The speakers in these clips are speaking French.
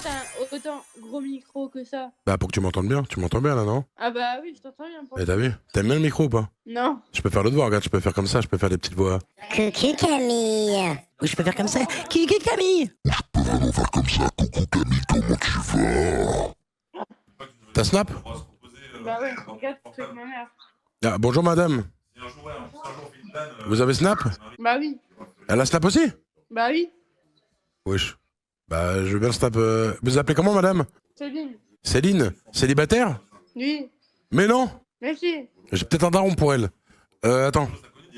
t'as autant gros micro que ça? Bah pour que tu m'entendes bien. Tu m'entends bien là, non? Ah bah oui, je t'entends bien. Et t'as vu? T'aimes bien le micro ou pas? Non. Je peux faire le devoir, regarde, je peux faire comme ça, je peux faire des petites voix. Coucou Camille. Ou je peux faire comme ça. Coucou Camille. Je peux vraiment faire comme ça. Coucou Camille, comment tu vas? T'as Snap? Bah ouais, regarde, c'est avec ma mère. Ah, bonjour madame. Vous avez Snap? Bah oui. Elle a Snap aussi? Bah oui. Wesh. Bah je veux bien le Snap. Vous appelez comment madame? Céline. Céline? Célibataire? Oui. Mais non! Merci. J'ai peut-être un daron pour elle. Attends.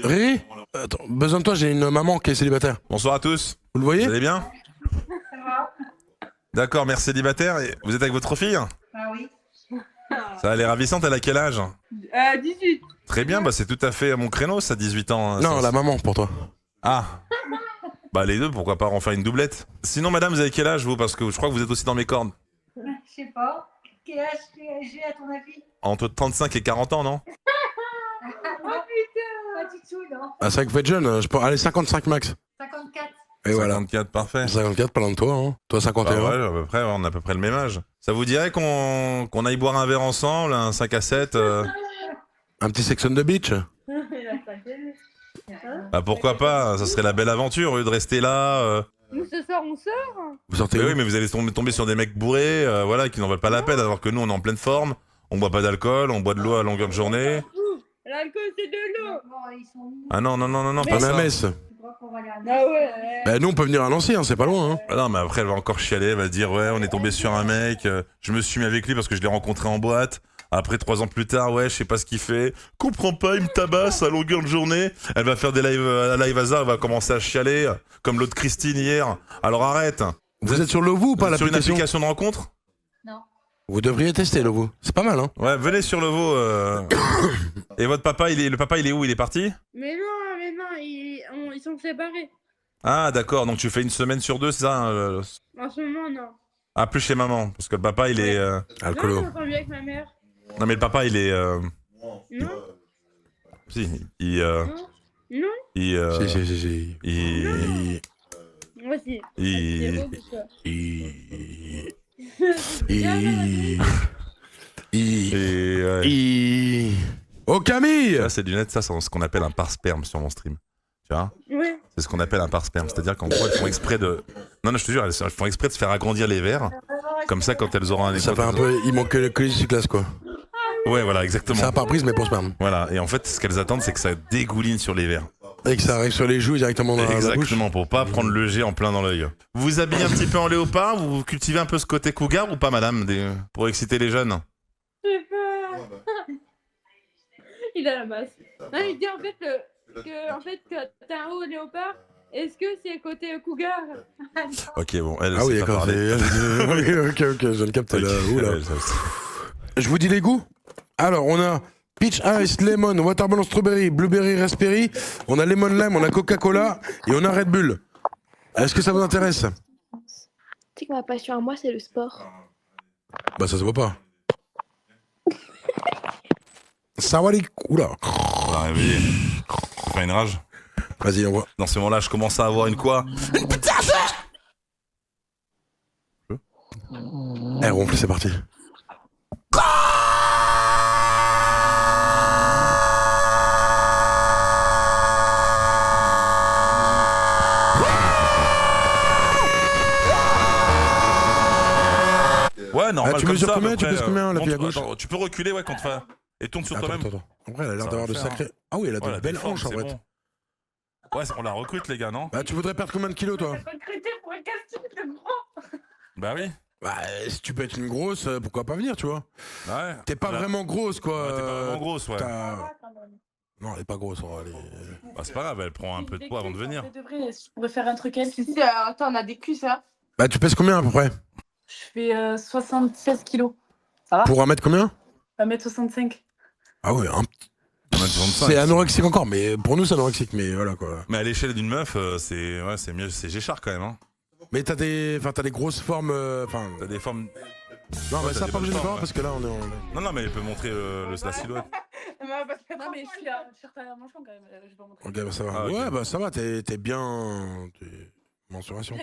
Riri? Attends, besoin de toi, j'ai une maman qui est célibataire. Bonsoir à tous. Vous le voyez? Vous allez bien? D'accord, mère célibataire. Et vous êtes avec votre fille? Ah oui. Ça a l'air ravissante, elle a quel âge? 18. Très bien, bah c'est tout à fait à mon créneau, ça, 18 ans. Non, ça, la maman pour toi. Ah. Bah les deux, pourquoi pas en faire une doublette? Sinon, madame, vous avez quel âge, vous? Parce que je crois que vous êtes aussi dans mes cordes. Je sais pas. Quel âge j'ai à ton avis? Entre 35 et 40 ans, non? Oh putain! Pas du tout, non. Ah, c'est vrai que vous êtes jeune, je peux... Allez, 55 max. 54. Et voilà. 54, parfait. 54, pas loin de toi, hein. Toi, Bah 51. ouais, à peu près, on a à peu près le même âge. Ça vous dirait qu'on aille boire un verre ensemble, un 5 à 7 Un petit section de beach? Bah pourquoi pas, ça serait la belle aventure au lieu de rester là. Nous, ce soir, on sort? Vous sortez Mais où? oui, mais vous allez tomber sur des mecs bourrés, voilà, qui n'en valent pas la peine, alors que nous, on est en pleine forme, on boit pas d'alcool, on boit de l'eau à longueur de journée. L'alcool, c'est de l'eau. Bon, ils sont où? Ah non, non, non, non, non, On pas est à ça. Metz. Tu crois qu'on va aller à Ah ouais. Bah, nous, on peut venir à Nancy, hein, c'est pas loin, hein. Ah non, mais après, elle va encore chialer, elle va dire, ouais, on est tombé sur un mec, je me suis mis avec lui parce que je l'ai rencontré en boîte. Après, 3 ans plus tard, ouais, je sais pas ce qu'il fait. Comprends pas, il me tabasse à longueur de journée. Elle va faire des live hasard, elle va commencer à chialer, comme l'autre Christine hier. Alors arrête. Vous êtes sur Lovoo ou pas, Sur une l'application? application de rencontre? Non. Vous devriez tester Lovoo. C'est pas mal, hein. Ouais, venez sur Levo. Et votre papa, le papa, il est où? Il est parti? Mais non, ils sont séparés. Ah, d'accord, donc tu fais une semaine sur 2, c'est ça? En ce moment, non. Ah, plus chez maman, parce que le papa, il est... Alcoolo. Non, j'entends bien avec ma mère. Non, mais le papa, il est... Non. Si, il... Non. Il... Si. Il... Moi aussi. Il... C'est beau, tout ça. Et... Oh Camille! Ça, c'est du net, ça, c'est ce qu'on appelle un parsperme sur mon stream. Tu vois? Ouais. C'est ce qu'on appelle un parsperme. C'est-à-dire qu'en gros, elles font exprès de... Non, je te jure, elles font exprès de se faire agrandir les verres. Comme ça, quand elles auront un... Ça fait un peu... Il manque que les cyclasses, quoi. Ouais, voilà, exactement. C'est un pare-brise, mais pour sperme. Voilà, et en fait, ce qu'elles attendent, c'est que ça dégouline sur les verres. Et que ça arrive sur les joues directement dans la bouche. Exactement, pour pas prendre le jet en plein dans l'œil. Vous vous habillez un petit peu en léopard, vous cultivez un peu ce côté cougar ou pas, madame, pour exciter les jeunes? Je sais pas. Il a la masse. Non, il dit en fait que t'as un haut léopard. Est-ce que c'est côté cougar? Ok, bon, elle, Ah oui, sait pas d'accord. parler. Ok, je le capte Ok, là. Oula. ouais, ça aussi. Je vous dis les goûts. Alors, on a peach ice, lemon, watermelon strawberry, blueberry raspberry. On a lemon lime, on a Coca-Cola et on a Red Bull. Est-ce que ça vous intéresse? Tu sais que ma passion à moi, c'est le sport. Bah, ça se voit pas. Sawalik. Oula. On va réveiller. Ça fait une rage. Vas-y, on voit. Dans ce moment-là, je commence à avoir une quoi? Eh, ronfle, c'est parti. Ouais, normal. Tu comme mesures ça, à combien? peu Tu près, pèses combien, la fille à montre- gauche? attends, tu peux reculer, ouais, quand tu fais... Et tourne sur toi-même. Attends. Après, elle a l'air Ça d'avoir va de faire, sacrés. Ah oui, elle a Ouais, de la belles défense, hanches en c'est vrai. bon. Ouais, on la recrute, les gars, non? Bah, tu voudrais perdre combien de kilos, toi? Recruté pour un casting de grand. Bah oui. Bah, si tu peux être une grosse, pourquoi pas venir, tu vois? Ouais. T'es pas Là. vraiment grosse, quoi. Ouais, t'es pas vraiment grosse, ouais. Non, elle est pas grosse. Bah, c'est pas grave, elle prend un peu de poids avant de venir. Je pourrais faire un truc elle. Si, attends, on a des culs, ça. Bah, tu pèses combien à peu près? Je fais 76 kilos. Ça va? Pour 1 mètre combien? 1m65. Ah ouais, 1m65. c'est anorexique encore, mais pour nous c'est anorexique, mais voilà quoi. Mais à l'échelle d'une meuf, c'est mieux, c'est Géchard quand même. Hein. Mais t'as des grosses formes, T'as des formes. Non, Ouais, mais t'as ça des pas bonnes besoin de formes, voir ouais. parce que là on est. Non, mais elle peut montrer la silhouette. Non, mais je suis là. Je suis à manchon quand même. Je vais pas montrer. Ok, bah ça va. Ah, ok. Ouais, bah ça va, t'es bien. T'es mensuration.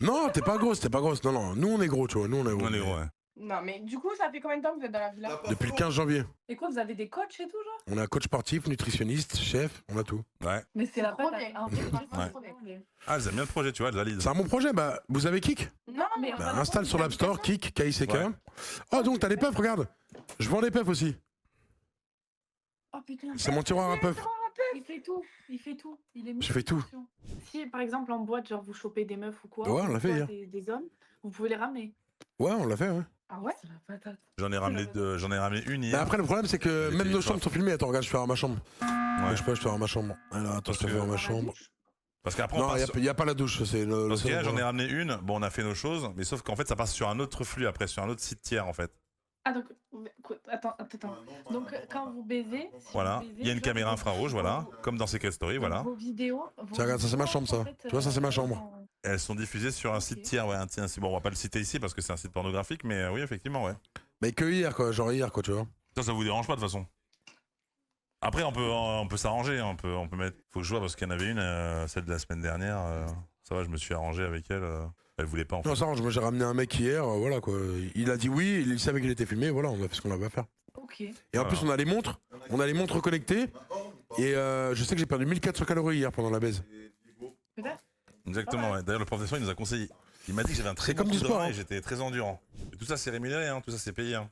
Non, t'es pas grosse, t'es pas grosse. Non, non, nous on est gros, tu vois. Nous on est gros. On est gros, ouais. Non, mais du coup, ça fait combien de temps que vous êtes dans la villa? Depuis le 15 janvier. Et quoi, vous avez des coachs et tout, genre? On a coach sportif, nutritionniste, chef, on a tout. Ouais. Mais c'est la trop patate. bien. En vrai, franchement, Ouais. trop bien. Ah, elles aiment bien le projet, tu vois, elles valident. C'est un bon projet, bah vous avez Kik? Non, mais on Bah, va installe sur l'App Store, Kik, K-I-C-K. Ouais. Oh donc t'as les puffs, regarde. Je vends les puffs aussi. Oh putain. C'est mon tiroir à puffs. Il fait tout. Il fait tout. Il est Je fais tout. Si par exemple en boîte, genre vous chopez des meufs ou quoi, Ouais, on l'a fait ou hier. des hommes, vous pouvez les ramener. Ouais, on l'a fait, ouais. Ah ouais? C'est la patate. J'en ai ramené une Mais hier. après le problème c'est que Les même nos territoires. chambres sont filmées. Attends, regarde, je fais à ma chambre. Ouais. Je peux faire à ma chambre. Alors attends, je te Parce fais que- à ma chambre. Parce qu'après, on Non, passe. il y a pas la douche, c'est le Parce que là, salon. j'en ai ramené une. Bon, on a fait nos choses, mais sauf qu'en fait, ça passe sur un autre flux après, sur un autre site tiers en fait. Ah donc, attends. Donc quand vous baisez, si Voilà. vous baisez, Il y a une genre, caméra vos- infrarouge, voilà, vos- comme dans Secret Story, voilà. Vos vidéos. Tiens, regarde, ça, c'est ma chambre, ça. Tu vois, ça, c'est ma chambre. Elles sont diffusées sur un site Ok. tiers, ouais. Bon, on va pas le citer ici parce que c'est un site pornographique, mais oui, effectivement, ouais. Mais que hier, quoi, genre hier, quoi, tu vois. Ça vous dérange pas de toute façon. Après, on peut s'arranger, on peut mettre. Faut que je vois parce qu'il y en avait une, celle de la semaine dernière. Ça va, je me suis arrangé avec elle. Elle voulait pas en fait. Non, ça arrange, moi j'ai ramené un mec hier, voilà quoi. Il a dit oui, il savait qu'il était filmé, voilà, on a fait ce qu'on avait à faire. Ok. Et en Voilà. plus, on a les montres connectées. Et je sais que j'ai perdu 1400 calories hier pendant la baise. Peut-être. Exactement, ouais. D'ailleurs, le professeur, il nous a conseillé. Il m'a dit que j'avais un très C'est comme bon du coup de sport, rein hein. et j'étais très endurant. Et tout ça, c'est rémunéré, hein. Tout ça, c'est payé, hein.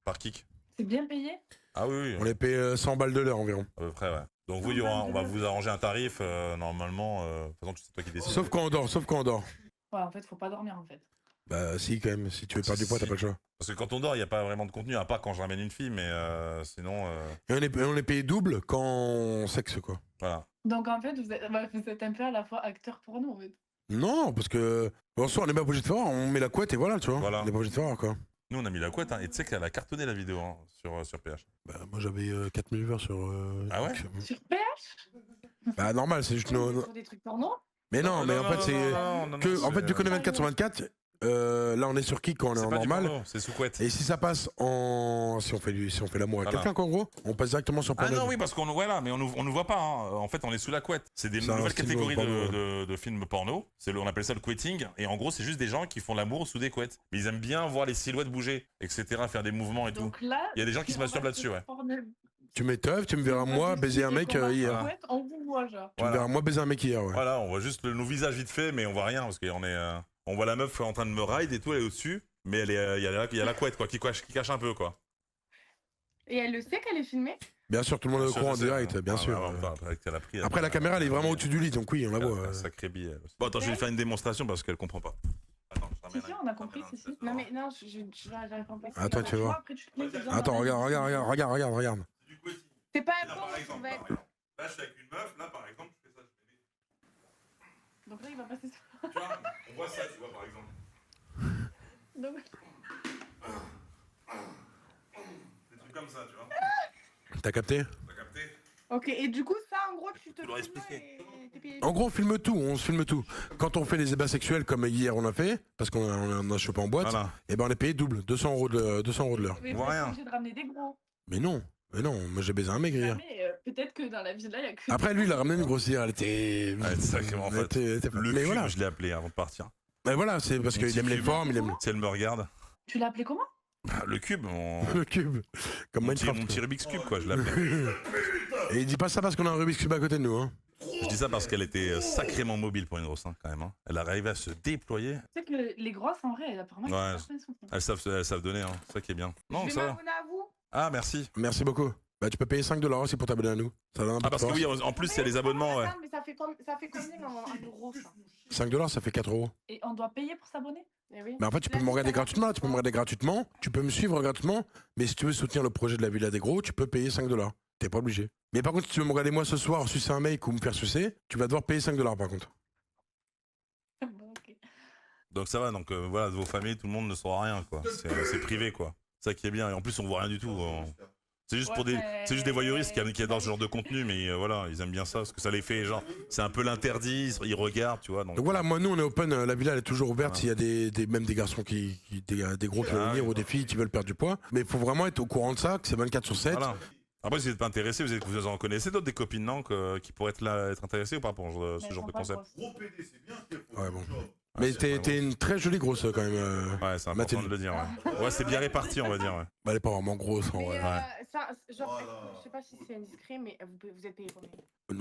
Par Kik. C'est bien payé? Ah oui, oui. On les paye 100 balles de l'heure environ. À peu près, ouais. Donc vous, on va vous arranger un tarif, normalement. De toute façon, c'est toi qui décides. Sauf quand on dort, sauf quand on dort. Ouais, en fait, faut pas dormir en fait. Bah si quand même, si tu veux perdre du poids, t'as pas le choix. Parce que quand on dort, il n'y a pas vraiment de contenu, à part quand je ramène une fille, mais sinon, Et on est payé double quand on sexe quoi. voilà. Donc en fait, vous êtes un peu à la fois acteur porno en fait. Non, parce que en soi on n'est pas obligé de faire, on met la couette et voilà, tu vois. Voilà. On n'est pas obligé de faire quoi. Nous, on a mis la couette, hein, et tu sais qu'elle a cartonné la vidéo hein, sur PH. Bah moi j'avais 4000 vues sur. Ah ouais Sur PH? Bah normal, c'est juste nos. Sur des trucs porno? Mais non, mais en fait c'est que en fait vu qu'on est 24 sur 24, là on est sur Kik quand on est en normal. C'est sous couette. Et si ça passe en si on fait l'amour avec Voilà. quelqu'un qu'en gros, on passe directement sur Ah Pornhub. non, oui, parce qu'on voilà, mais on nous voit pas. Hein. En fait, on est sous la couette. C'est des C'est un nouvelles style catégories porno, de films porno. On appelle ça le quetting. Et en gros, c'est juste des gens qui font l'amour sous des couettes. Mais ils aiment bien voir les silhouettes bouger, etc., faire des mouvements et tout. Donc là, Il y a des gens qui se masturbent là-dessus, ouais. Tu mets teuf, tu me verras moi baiser un mec hier. Ouais, on vous voit genre. Tu me verras moi baiser un mec hier, ouais. Voilà, on voit juste nos visages vite fait, mais on voit rien parce qu'on est. On voit la meuf en train de me ride et tout, elle est au-dessus. Mais il y a la couette, quoi, qui cache un peu, quoi. Et elle le sait qu'elle est filmée? Bien sûr, tout le monde est au courant en direct, bien sûr. Après la caméra elle est vraiment au-dessus du lit, donc oui, on la voit. Sacré billet. Elle aussi. Bon, attends, je vais lui faire une démonstration parce qu'elle comprend pas. Attends, je Si, ramène si, un- on a compris, si, si. Non, mais non, j'arrive pas à compris. Attends, tu vas voir. Après, tu te mets dedans, Attends, regarde. C'est pas un Là, con, par tu exemple, vas- là, je suis avec une meuf, là, par exemple, je fais ça, je Donc là, il va passer sur. fais Tu vois, on voit ça, tu vois, par exemple. Donc, Des trucs comme ça, tu vois. T'as capté? T'as capté? Ok, et du coup, ça, en gros, tu te Tu l'aurais filmes expliqué. et t'es payé. En gros, on se filme tout. Quand on fait les ébats sexuels comme hier on a fait, parce qu'on a chopé en boîte, Voilà. et ben on est payé double, 200 euros de l'heure. mais On vous voit êtes rien. obligé de ramener des gros. Mais non, moi j'ai baisé un mec hier. Mais peut-être que dans la villa, il y a que. Après lui il a ramené une grosse hier, elle était. Ouais, c'est sacrément elle fat. était- Le Mais cube, voilà. je l'ai appelé avant de partir. Mais voilà, c'est parce Mon qu'il petit aime les cube. formes, il aime Si elle me regarde. Tu l'as appelé comment? Le cube, le cube. Comme mon petit Minecraft. Rubik's Cube, quoi, je l'ai appelé. Et il dit pas ça parce qu'on a un Rubik's Cube à côté de nous, hein. Je dis ça parce qu'elle était sacrément mobile pour une grosse, hein, quand même. Hein. Elle arrivait à se déployer. Tu sais que les grosses, en vrai, apparemment, Ouais. certaines sont- Elles savent donner, hein. C'est ça qui est bien. Non, Je vais ça va. m'abonner à vous. Ah, merci. Merci beaucoup. Bah tu peux payer 5$ aussi pour t'abonner à nous. Ça donne un peu Ah, parce de que force. oui, en plus, il y a les abonnements, ouais. Attends, mais ça fait combien en euros, ça? 5$, ça fait 4€. Et on doit payer pour s'abonner? Eh oui. Mais en fait, tu peux me regarder gratuitement, tu peux me suivre gratuitement, mais si tu veux soutenir le projet de la Villa des Gros, tu peux payer 5$. T'es pas obligé. Mais par contre, si tu veux me regarder moi ce soir sucer un mec ou me faire sucer, tu vas devoir payer 5$ par contre. Bon, ok. Donc ça va, donc voilà, de vos familles, tout le monde ne saura rien, quoi. C'est privé, quoi. C'est ça qui est bien. Et en plus, on voit rien du tout. C'est juste pour c'est juste des voyeuristes qui adorent ce genre de contenu, mais voilà, ils aiment bien ça parce que ça les fait genre, c'est un peu l'interdit, ils regardent, tu vois. Donc Donc voilà, moi nous on est open, la Villa elle est toujours ouverte s'il y a même des garçons des gros qui veulent venir ou des filles qui veulent perdre du poids. Mais il faut vraiment être au courant de ça, que c'est 24/7. Voilà. Après, si vous n'êtes pas intéressé, vous en connaissez d'autres des copines, non, qui pourraient être intéressées ou pas pour ce genre de concept. Ouais, bon. Mais t'es une très jolie grosse quand même. Ouais, c'est important Mathilde. de le dire. Ouais, ouais c'est bien réparti, on va dire. Ouais. Bah, elle est pas vraiment grosse en Mais vrai. ça, genre, je sais pas si c'est indiscret, mais vous êtes payé combien?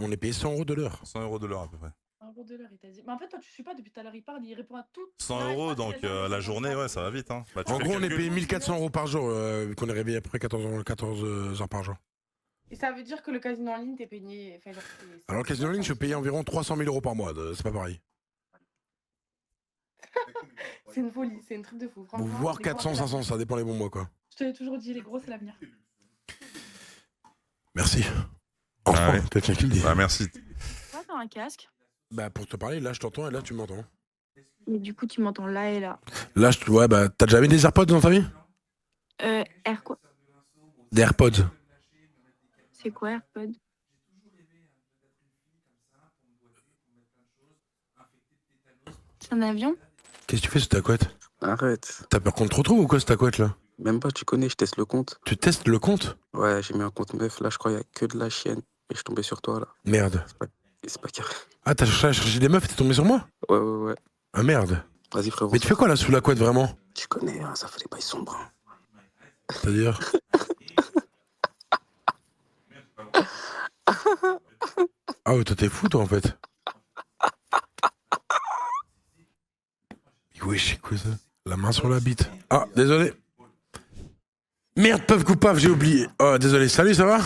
On est payé 100 € de l'heure. 100 € de l'heure à peu près. 1 € de l'heure, il t'a dit. Mais en fait, toi, tu suis pas depuis tout à l'heure, il parle, il répond à tout. 100 N'arrête €, pas de donc dire des la choses journée, comme ça. ouais, ça va vite. Hein. Bah, tu En fais gros, le on est calcul. payé 1400 € par jour, vu qu'on est réveillé après 14 heures par jour. Et ça veut dire que le casino en ligne, t'es payé. Enfin, genre, Alors, le casino en ligne, je paye environ 300 000 € par mois. C'est pas pareil. C'est une folie, c'est un truc de fou. Franchement, Voire les 400, gros, c'est 500, ça dépend les bons mois, quoi. Je te l'ai toujours dit, les gros, c'est l'avenir. Merci. Enfin, ouais. quelqu'un qui le dit. Bah, merci. Pourquoi t'as un casque? Bah, pour te parler, là, je t'entends et là, tu m'entends. Mais du coup, tu m'entends là et là. Là, ouais, bah, t'as déjà mis des AirPods dans ta vie? Air quoi? Des AirPods. C'est quoi AirPod? C'est un avion? Qu'est-ce que tu fais sous ta couette? Arrête. T'as peur qu'on te retrouve ou quoi sous ta couette, là? Même pas, tu connais, je teste le compte. Tu testes le compte? Ouais, j'ai mis un compte meuf, là, je crois, il y a que de la chienne. Et je suis tombé sur toi, là. Merde. C'est pas carré. Ah, t'as cherché des meufs et t'es tombé sur moi? Ouais. Ah, merde. Vas-y, frérot. Mais tu fais quoi, là, sous la couette, vraiment? Tu connais, hein, ça fait les bails sombres. C'est-à-dire? Ah ouais, toi t'es fou toi en fait. Oui, c'est quoi ça? La main sur la bite. Ah, désolé. Merde, peuf coupable, j'ai oublié. Oh, désolé. Salut, ça va?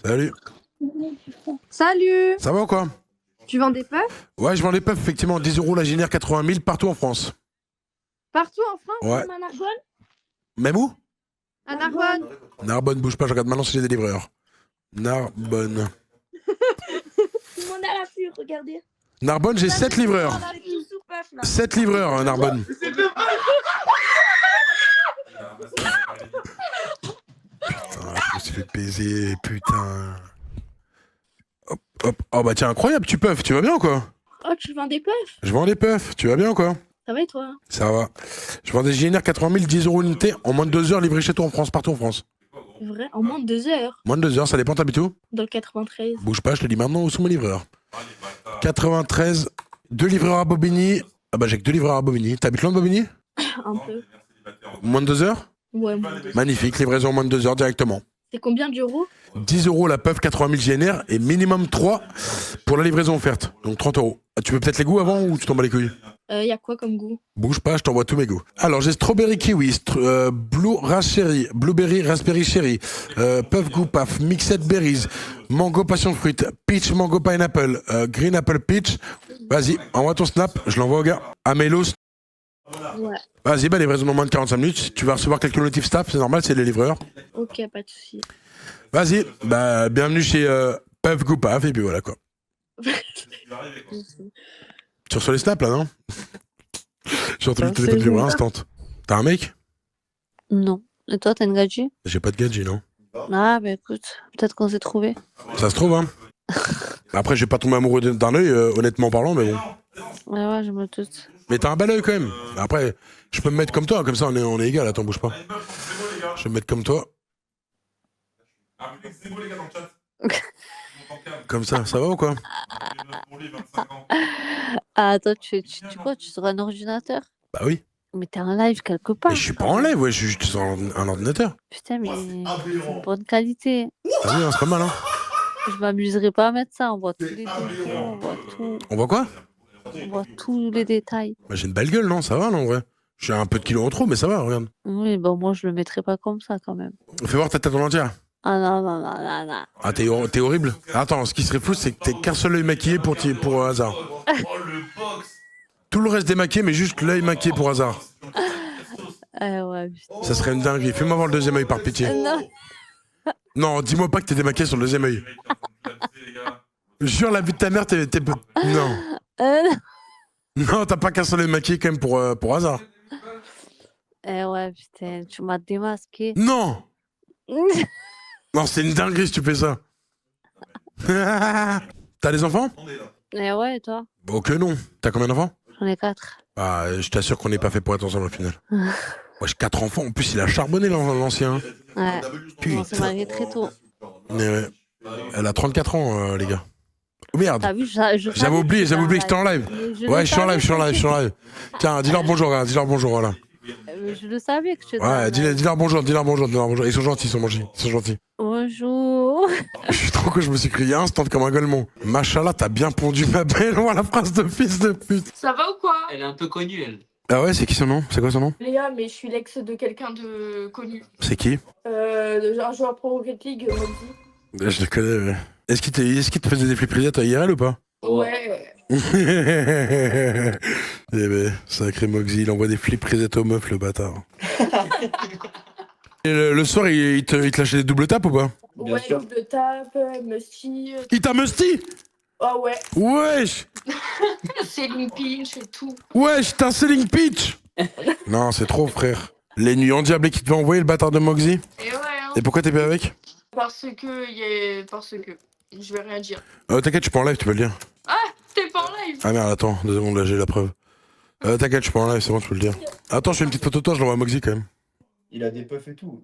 Salut. Salut. Ça va ou quoi? Tu vends des puffs Ouais, je vends des puffs, effectivement. 10 € la génère, 80 000 partout en France. partout en France, Ouais. même à Narbonne? Même où? À Narbonne. Narbonne, bouge pas, je regarde maintenant si j'ai des livreurs. Narbonne. Tout le monde a la pub, regardez. Narbonne, j'ai 7 livreurs. On a tous sous puff là. 7 livreurs, Narbonne. Putain, je me suis fait baiser, putain. Hop, hop. Oh bah tiens, incroyable, tu puffs, tu vas bien ou quoi? Oh, tu vends des puffs? Je vends des puffs, tu vas bien ou quoi? Ça va et toi? Ça va. Je vends des GNR 80 000, 10 € l'unité, en moins de 2 heures, livré chez toi en France, partout en France. Vrai? En moins de 2 heures? Moins de 2 heures, ça dépend, t'habites où? Dans le 93. Bouge pas, je te dis maintenant où sont mes livreurs. 93, 2 livreurs à Bobigny. Ah bah j'ai que 2 livreurs à Bobigny. T'habites loin de Bobigny? Un peu. Moins de 2 heures? Ouais, moins de 2 heures. Magnifique, livraison en moins de 2 heures directement. C'est combien d'euros? 10 € la puff, 80 000 GNR et minimum 3 pour la livraison offerte. Donc 30 €. Ah, tu veux peut-être les goûts avant ou tu t'en bats les couilles? Y a quoi comme goût? Bouge pas, je t'envoie tous mes goûts. Alors j'ai strawberry kiwi, blue raspberry, blueberry raspberry cherry, puff goût paf, mixed berries, mango passion fruit, peach mango pineapple, green apple peach. Vas-y, envoie ton snap, je l'envoie au gars. Amélos. Ouais. Vas-y, bah livraison en moins de 45 minutes. Tu vas recevoir quelques notifs staff, c'est normal, c'est les livreurs. Ok, pas de soucis. Vas-y, bah bienvenue chez Puff goût paf et puis voilà quoi. Tu reçois les snaps là, non? J'ai entendu que t'étais pas de livrer instant. T'as un mec? Non. Et toi, t'as une gadget? J'ai pas de gadget, non. Ah, bah écoute, peut-être qu'on s'est trouvé. Ça se trouve, hein. Après, je vais pas tomber amoureux d'un œil, honnêtement parlant, mais bon. Ouais, je me doute. Mais t'as un bel œil quand même. Après, je peux me mettre comme toi, comme ça on est égal, attends, bouge pas. Je vais me mettre comme toi. Comme ça va ou quoi? Ah, toi, tu quoi? Tu seras un ordinateur? Bah oui. Mais t'es en live quelque part. Mais je suis pas en live, ouais, je suis juste sur un ordinateur. Putain, mais c'est une bonne qualité. Ah oui, hein, c'est pas mal, hein. Je m'amuserais pas à mettre ça. On voit tous les détails, on voit tout. On voit quoi? On voit tous les détails. Bah, j'ai une belle gueule, non? Ça va, non, en vrai? J'ai un peu de kilos en trop, mais ça va, regarde. Oui, bon, moi, je le mettrais pas comme ça quand même. Fais voir ta tête en entière. Ah non, non, non, non, non. Ah, t'es horrible. Attends, ce qui serait fou, c'est que t'es qu'un seul œil maquillé pour hasard. Tout le reste démaquillé, mais juste l'œil maquillé pour hasard. Ouais, putain. Ça serait une dinguerie. Fais-moi voir le deuxième œil par pitié. Non. Non, dis-moi pas que t'es démaquillé sur le deuxième œil. Jure, la vue de ta mère, t'es... Non. Non, t'as pas qu'un seul œil maquillé quand même pour hasard. Ouais, putain, tu m'as démasqué. Non. Non, c'est une dinguerie si tu fais ça. T'as des enfants? Ouais, et toi? Bon, que non. T'as combien d'enfants? J'en ai 4. Bah, je t'assure qu'on n'est pas fait pour être ensemble au final. Moi, j'ai 4 enfants. En plus, il a charbonné l'ancien. Ouais. Putain. On s'est mariés très tôt. Mais ouais. Elle a 34 ans, les gars. Oh, merde. T'as vu, J'avais oublié que j'étais en live. Ouais, je suis en live, je suis en live, je suis en live. Tiens, dis-leur bonjour, hein, dis-leur bonjour, voilà. Je le savais que tu étais Ouais, en live. dis-leur bonjour, dis-leur bonjour, dis-leur bonjour. Ils sont gentils, ils sont gentils. Bonjour. Je suis trop con, je me suis crié instant comme un golemon. Machallah, t'as bien pondu ma belle, voilà la phrase de fils de pute. Ça va ou quoi? Elle est un peu connue, elle. Ah ouais, c'est qui son nom? C'est quoi son nom? Léa, mais je suis l'ex de quelqu'un de connu. C'est qui? Un joueur Pro Rocket League, Moxie. Je le connais, ouais. Est-ce qu'il te faisait des flips prisettes à IRL ou pas? Ouais. Eh ben, sacré Moxie, il envoie des flips prisettes aux meufs, le bâtard. Et le soir, il te lâchait des doubles tapes ou pas? Ouais, double tape, Musty. Il t'a musty? Ah ouais. Wesh! Selling pinch et tout. Wesh, t'as un selling pitch! Non, c'est trop, frère. Les nuits endiablées qui te va envoyer, le bâtard de Moxie? Et ouais, hein. Et pourquoi t'es pas avec? Parce que. Je vais rien dire. T'inquiète, je suis pas en live, tu peux le dire. Ah, t'es pas en live. Ah merde, attends, 2 secondes, là j'ai la preuve. T'inquiète, je suis pas en live, c'est bon, tu peux le dire. Attends, je fais une petite photo de toi, je l'envoie à Moxie quand même. Il a des puffs et tout.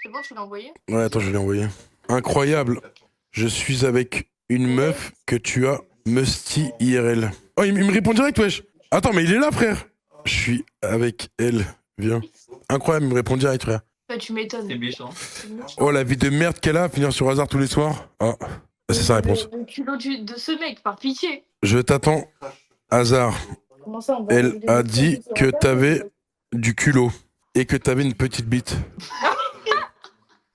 C'est bon, tu l'as envoyé? Ouais, attends, je l'ai envoyé. Incroyable, je suis avec une meuf que tu as musty IRL. Oh, il me répond direct, wesh. Attends, mais il est là, frère. Je suis avec elle, viens. Incroyable, il me répond direct, frère. Bah, tu m'étonnes. C'est méchant. Oh, la vie de merde qu'elle a à finir sur hasard tous les soirs. Ah, c'est sa réponse. Le culot de ce mec, par pitié. Je t'attends, hasard. Comment ça, on va Elle a dit que t'avais du culot et que t'avais une petite bite.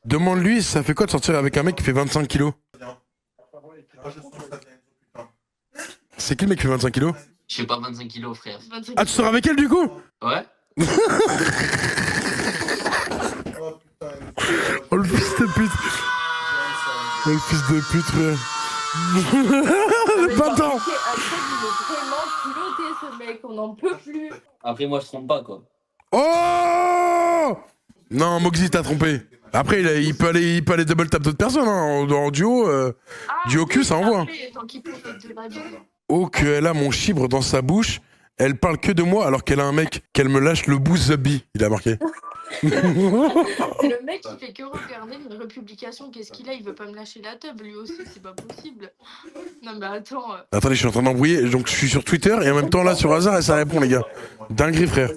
Demande-lui, ça fait quoi de sortir avec un mec qui fait 25 kilos? C'est qui le mec qui fait 25 kilos? Je fais pas 25 kilos, frère. Ah, tu sors avec elle du coup? Ouais. Oh le fils de pute. Oh le fils de pute, frère. Le bâtard. Après, il est vraiment culotté, ce mec. On n'en peut plus. Après, moi, je trompe pas, quoi. Oh non, Moxie t'a trompé. Après, il peut aller double tap d'autres personnes, hein. En duo, duo cul, ça envoie. Tant qu'il profite de la vie. Oh, qu'elle a mon chibre dans sa bouche. Elle parle que de moi alors qu'elle a un mec qu'elle me lâche le bout the bee. Il a marqué. Le mec, il fait que regarder une republication. Qu'est-ce qu'il a? Il veut pas me lâcher la tub, lui aussi. C'est pas possible. Non, mais attends. Attendez, je suis en train d'embrouiller. Donc, je suis sur Twitter et en même temps, là, sur hasard, et ça répond, les gars. Dinguerie, frère.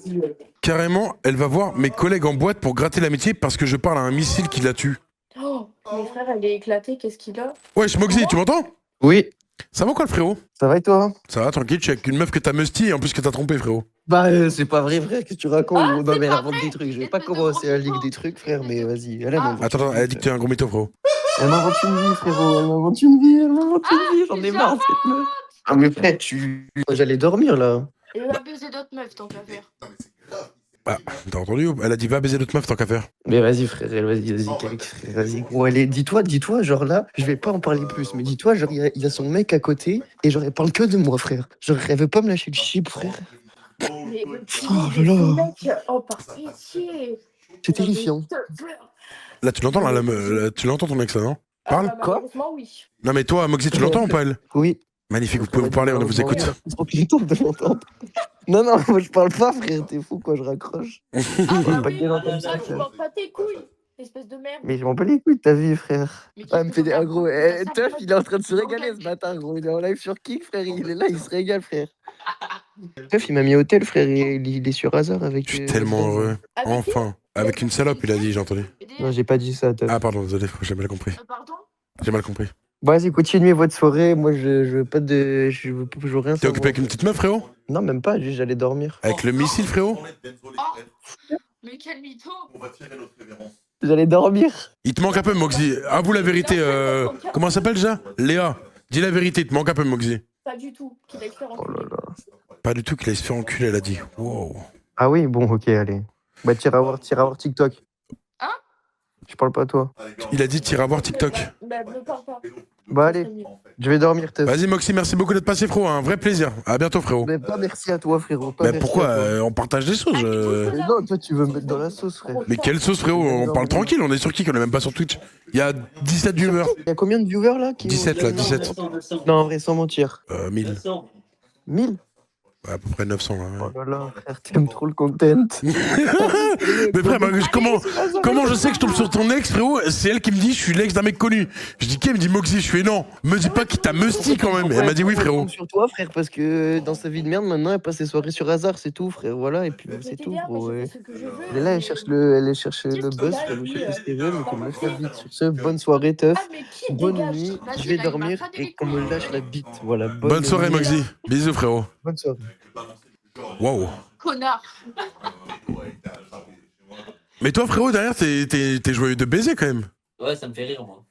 Carrément, elle va voir mes collègues en boîte pour gratter l'amitié parce que je parle à un missile qui la tue. Oh, mon frère, elle est éclatée. Qu'est-ce qu'il a? Wesh, Moxie, tu m'entends? Oui, Ça va quoi, le frérot? ça va et toi? Ça va, tranquille, je suis avec une meuf que t'as musty et en plus que t'as trompé, frérot. Bah, c'est pas vrai, frère, qu'est-ce que tu racontes? Ah, Non, c'est mais elle pas invente vrai. des trucs. Je vais pas Espèce de commencer à gros ligue mytho. des trucs, frère, mais vas-y, elle Ah. m'invente. Attends, elle a dit que t'es un gros mytho, frérot. Elle m'invente une vie, frérot. Elle m'invente une vie, elle m'invente une vie. J'en ai marre, cette meuf. Ah, mais frère, j'allais dormir, là. Il va baiser d'autres meufs, tant qu'à faire. Ah, t'as entendu? Elle a dit va baiser d'autres meufs tant qu'à faire. Mais vas-y, frère, vas-y, frère, vas-y. Gros, allez, dis-toi, genre là, je vais pas en parler plus, mais dis-toi, genre, il y a son mec à côté, et genre, elle parle que de moi, frère. Genre, elle veut pas me lâcher le chip, frère. Mais le Oh là là. mec, oh, par pitié. C'est terrifiant. Là, tu l'entends, là, tu l'entends ton ex, là, non? Parle. Quoi? Malheureusement, oui. Non, mais toi, Moxie, tu l'entends ou pas, elle? Oui. Magnifique, vous pouvez vous parler, on vous écoute. Trop content de l'entendre. Non, moi je parle pas, frère, t'es fou, quoi, je raccroche. Ah, Pas oui, qu'elle entende ça, tu frère. mords pas tes couilles, espèce de merde. Mais je m'en bats les couilles de ta vie, frère. Mais qu'est-ce Ah, elle me que fait des. t'en Ah, as gros, foutre de ça, Teuf, moi, il est en train de se je- régaler, ce bâtard, gros. Il est en live sur Kick, frère. Il est là, il se régale, frère. Teuf, il m'a mis hôtel, frère. Il est sur hasard avec. Je suis tellement heureux. Avec qui? Enfin. Avec une salope, il a dit, j'ai entendu. Non, j'ai pas dit ça, Teuf. Ah, pardon, désolé, j'ai mal compris. Pardon? J'ai mal compris. Vas-y, continuez votre soirée. Moi, je veux pas de. Je veux rien T'es savoir. occupé avec une petite meuf, frérot? Non, même pas, juste j'allais dormir. Avec le missile, frérot? Mais quel mytho! J'allais dormir. Il te manque un peu, Moxie. Avoue la vérité. Comment elle s'appelle déjà? Léa. Dis la vérité, il te manque un peu, Moxie. Pas du tout, qu'il aille se faire Oh là enculer. là. Pas du tout qu'il aille se faire enculer, elle a dit. Wow. Ah oui, bon, ok, allez. Bah, tire à voir TikTok. Hein? Je parle pas à toi. Il a dit t'iras voir TikTok. Bah, ne parle pas. Bah, allez, je vais dormir, Teuf. Vas-y, Moxie, merci beaucoup d'être passé, frérot. Un vrai plaisir. À bientôt, frérot. Mais pas merci à toi, frérot. Pas Mais merci pourquoi à toi. on partage des sauces Mais non, toi, tu veux me mettre dans la sauce, frère. Mais quelle sauce, frérot? On parle tranquille, on est sur Kik, on est même pas sur Twitch. Il y a 17 viewers. Il y a combien de viewers là 17 là, 17. Non, en vrai, sans mentir. 1000. 1000 Ouais, à peu près 900 là. Oh Ouais. là là, frère, t'aimes trop le content. Mais frère, comment je sais que je tombe sur ton ex, frérot? C'est elle qui me dit je suis l'ex d'un mec connu. Je dis qui? Elle me dit Moxie. Je fais non. Me dis pas qu'il t'a musty quand même. Et elle m'a dit oui, frérot. Sur toi, frère, parce que dans sa vie de merde, maintenant, elle passe ses soirées sur hasard, c'est tout, frère. Voilà, et puis c'est tout, gros. Ouais. Elle est là, elle cherche le buzz, elle cherche ce qu'elle veut, mais qu'on me laisse la bite. Sur ce, bonne soirée, teuf. Bonne nuit, je vais dormir et qu'on me lâche la bite. Voilà, Bonne soirée, nuit. Moxie. Bisous, frérot. Bonne soirée. Waouh. Connard. Mais toi, frérot, derrière, t'es joyeux de baiser quand même. Ouais, ça me fait rire, moi.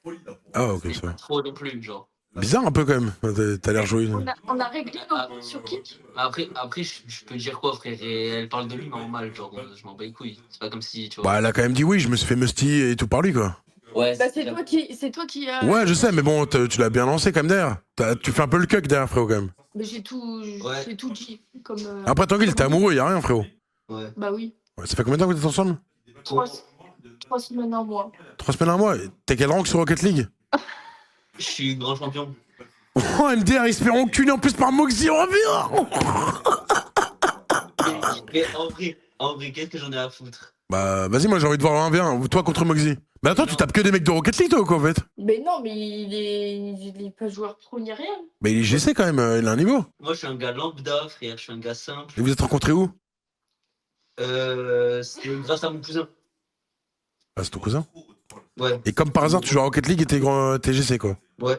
Ah, ok, ça va. Trop non plus, genre. Bizarre un peu quand même. T'as l'air joyeux. On a réglé nos comptes sur Kik. Après je peux dire quoi, frère? Et elle parle de lui normal, genre, je m'en bats les couilles. C'est pas comme si, tu vois. Bah, elle a quand même dit oui, je me suis fait musty et tout par lui, quoi. Ouais, Bah, c'est toi qui as. Ouais, je sais, mais bon, tu l'as bien lancé quand même derrière. Tu fais un peu le cuck derrière, frérot, quand même. Mais j'ai tout dit. Comme, Après, tranquille, t'es amoureux, y'a rien, frérot. Ouais. Bah oui. Ouais, ça fait combien de temps que vous êtes ensemble? 3 semaines, un mois. 3 semaines, un mois. T'es quel rank sur Rocket League? Je suis grand champion. Oh, MDR, il se fait enculer en plus par Moxie, on revient. Mais en vrai, qu'est-ce que j'en ai à foutre? Bah, vas-y, moi j'ai envie de voir un 1v1, toi contre Moxie. Mais attends, tu tapes que des mecs de Rocket League, toi, ou quoi, en fait? Mais non, mais il est pas joueur pro ni rien. Mais il est GC quand même, il a un niveau. Moi, je suis un gars lambda, frère, je suis un gars simple. Et vous êtes rencontrés où? C'est grâce à mon cousin. Ah, c'est ton cousin? Ouais. Et comme par hasard, tu joues à Rocket League et t'es GC, quoi. Ouais.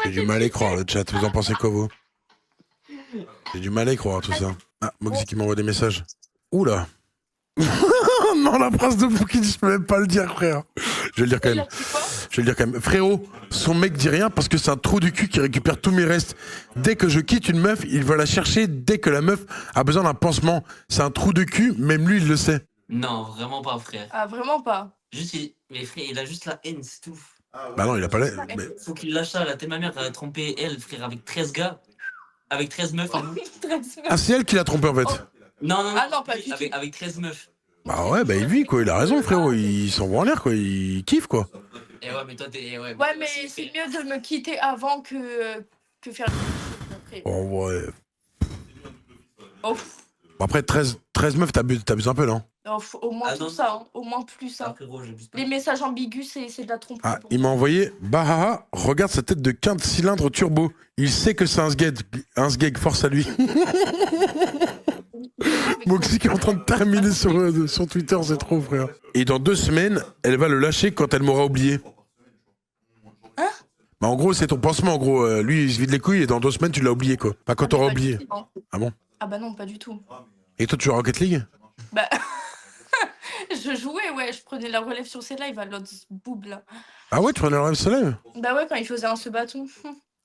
J'ai du mal à y croire, le chat. Vous en pensez quoi, vous? J'ai du mal à y croire, tout ça. Ah, Moxie qui m'envoie des messages. Oula. Non, la phrase de Poukine, je peux même pas le dire, frère. Je vais le dire quand même. Je vais le dire quand même. Frérot, son mec dit rien parce que c'est un trou du cul qui récupère tous mes restes. Dès que je quitte une meuf, il va la chercher dès que la meuf a besoin d'un pansement. C'est un trou de cul, même lui, il le sait. Non, vraiment pas, frère. Ah, vraiment pas. Juste, mais frère, il a juste la haine, c'est tout. Bah non, il a pas la... Mais... Faut qu'il lâche ça, la tête ma mère a trompé elle, frère, avec 13 gars. Avec 13 meufs. Ah, c'est elle qui l'a trompé, en fait. Non, Ah non, pas du tout. avec 13 meufs. Bah ouais, bah il vit, quoi. Il a raison, frérot. Il s'envoie en l'air, quoi. Il kiffe, quoi. Et ouais, mais toi, t'es... Ouais, Ouais, mais c'est mieux de me quitter avant que faire... En vrai. Oh, Après, 13 meufs, t'abuses un peu, non? au moins Ah, tout non. ça, hein. Au moins plus. Hein. frérot, j'abuse pas. Les messages ambigus, c'est de la tromperie. Ah, il m'a envoyé Bahaha, regarde sa tête de 15 cylindres turbo. Il sait que c'est un sgeg, force à lui. Moxie qui est en train de terminer sur Twitter, c'est trop, frère. Et dans 2 semaines, elle va le lâcher quand elle m'aura oublié. Hein? Bah en gros, c'est ton pansement, en gros. Lui, il se vide les couilles et dans 2 semaines, tu l'as oublié, quoi. Pas quand t'auras oublié. Ah bon? Ah bah non, pas du tout. Et toi, tu joues à Rocket League? Bah... je jouais, ouais, je prenais la relève sur ses lives à l'autre boob, là. Ah ouais, tu prenais le rêve soleil? Bah ouais, quand il faisait un ce bâton.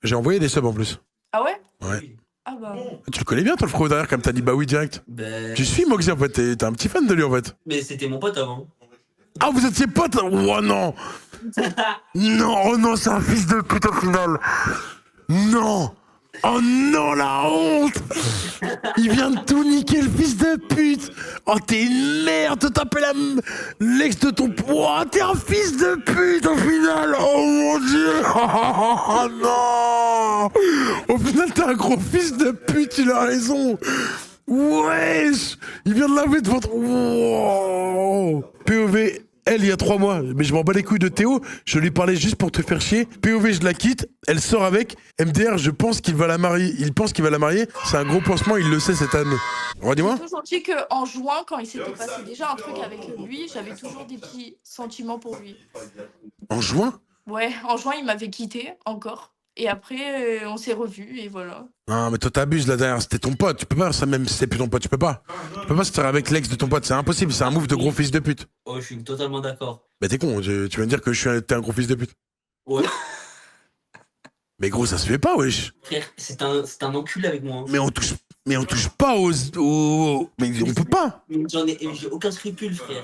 J'ai envoyé des subs en plus. Ah ouais? Ouais. Ah bah... Tu le connais bien, toi, le frérot, derrière, comme t'as dit bah oui direct. Ben... Tu suis Moxie, en fait, t'es un petit fan de lui, en fait. Mais c'était mon pote avant. Ah, vous étiez potes? Oh non! Non, oh non, c'est un fils de pute au final! Non! Oh non, la honte! Il vient de tout niquer, le fils de pute! Oh, t'es une merde! Te taper l'ex de ton... Oh, t'es un fils de pute au final! Oh mon dieu! Oh non! Au final, t'es un gros fils de pute, il a raison! Wesh! Il vient de laver devant... Wow. POV, elle, il y a 3 mois. Mais je m'en bats les couilles de Théo. Je lui parlais juste pour te faire chier. POV, je la quitte. Elle sort avec. MDR, je pense qu'il va la marier. Il pense qu'il va la marier. C'est un gros pansement, il le sait cette année. Redis-moi. J'ai toujours dit qu'en juin, quand il s'était passé déjà un truc avec lui, j'avais toujours des petits sentiments pour lui. En juin? Ouais, en juin, il m'avait quitté, encore. Et après, on s'est revus, et voilà. Non, mais toi, t'abuses là derrière. C'était ton pote. Tu peux pas, ça même si c'est plus ton pote, tu peux pas. Tu peux pas se faire avec l'ex de ton pote. C'est impossible. C'est un move de gros fils de pute. Oh, je suis totalement d'accord. Bah, t'es con. Tu viens de dire que t'es un gros fils de pute. Ouais. Mais gros, ça se fait pas, wesh. Frère, c'est un enculé avec moi. Hein. Mais on touche pas aux... Mais on peut pas. J'ai aucun scrupule, frère.